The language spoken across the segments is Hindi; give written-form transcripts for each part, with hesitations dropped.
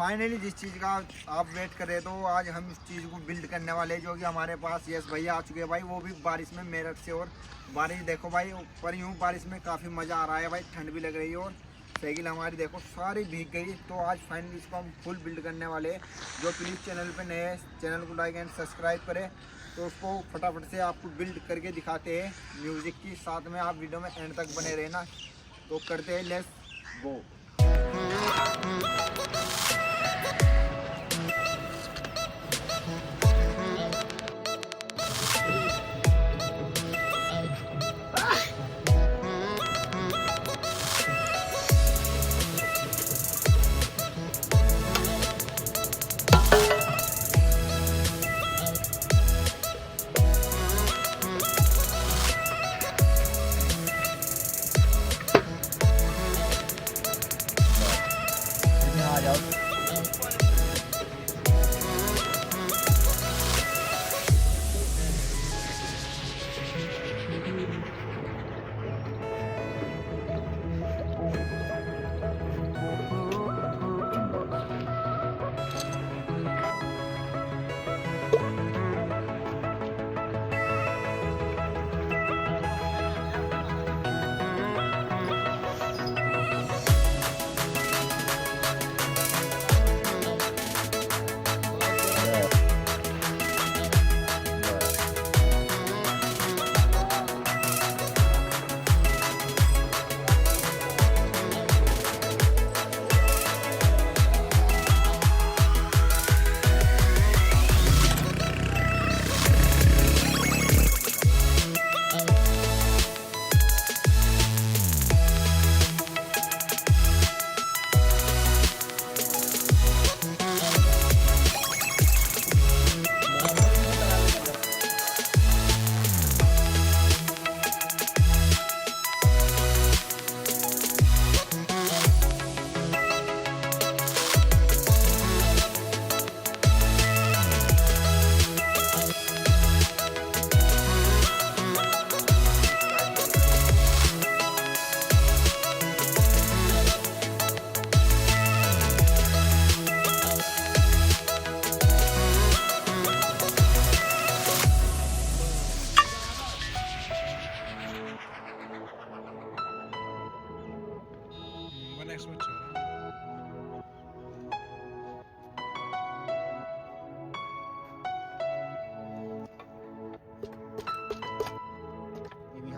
फाइनली जिस चीज़ का आप वेट कर रहे तो आज हम इस चीज़ को बिल्ड करने वाले हैं, जो कि हमारे पास यस भैया आ चुके हैं भाई, वो भी बारिश में मेरठ से। और बारिश देखो भाई, ऊपर यूँ बारिश में काफ़ी मज़ा आ रहा है भाई, ठंड भी लग रही है और साइकिल हमारी देखो सारी भीग गई। तो आज फाइनली इसको हम फुल बिल्ड करने वाले हैं। जो प्लीज़ चैनल पे नए हैं, चैनल को लाइक एंड सब्सक्राइब करें। तो उसको फटाफट से आपको बिल्ड करके दिखाते हैं म्यूज़िक की साथ में, आप वीडियो में एंड तक बने रहना। तो करते हैं, लेट्स गो। आ जाओ।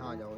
आ जाओ।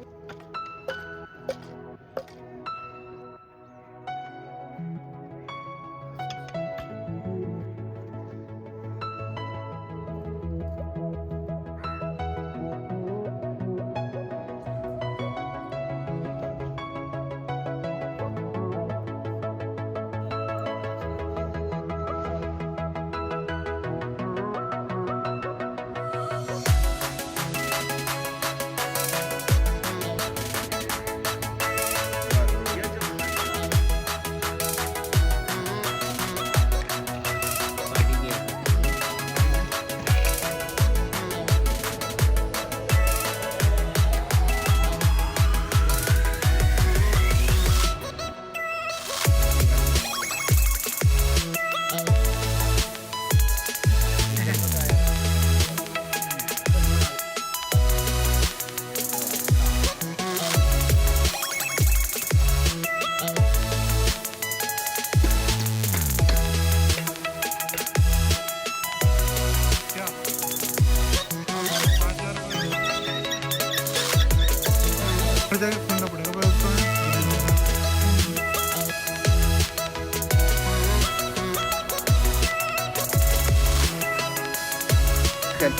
जाके खोलना पड़ेगा भाई उसको। चल।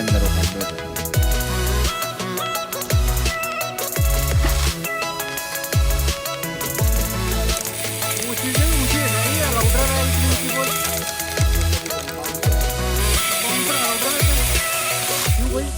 अंदर ओपन देख सकते हैं। वो चीजें भी ऊंची है नहीं यार, राउटर है इतनी ऊंची बोल। कौन सा राउटर है क्यों भाई?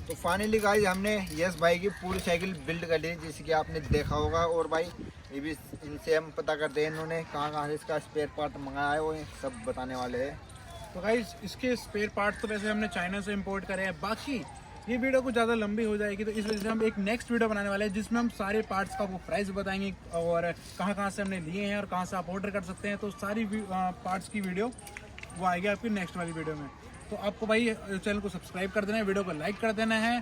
तो फाइनली गाइस हमने यस भाई की पूरी साइकिल बिल्ड कर ली, जैसे कि आपने देखा होगा। और भाई ये भी इनसे हम पता करते हैं इन्होंने कहाँ से इसका स्पेयर पार्ट मंगाया है, वो सब बताने वाले हैं। तो गाइस इसके स्पेयर पार्ट तो वैसे हमने चाइना से इंपोर्ट करे हैं। बाकी ये वीडियो कुछ ज़्यादा लंबी हो जाएगी, तो इस वजह से हम एक नेक्स्ट वीडियो बनाने वाले हैं जिसमें हम सारे पार्ट्स का वो प्राइस बताएंगे और कहाँ से हमने लिए हैं और कहाँ से आप ऑर्डर कर सकते हैं। तो सारी पार्ट्स की वीडियो वो आएगी आपकी नेक्स्ट वाली वीडियो में। तो आपको भाई चैनल को सब्सक्राइब कर देना है, वीडियो को लाइक कर देना है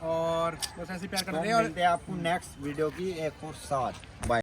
और बस ऐसे प्यार करते हैं। और मिलते हैं आपको नेक्स्ट वीडियो की एक और साथ। बाय।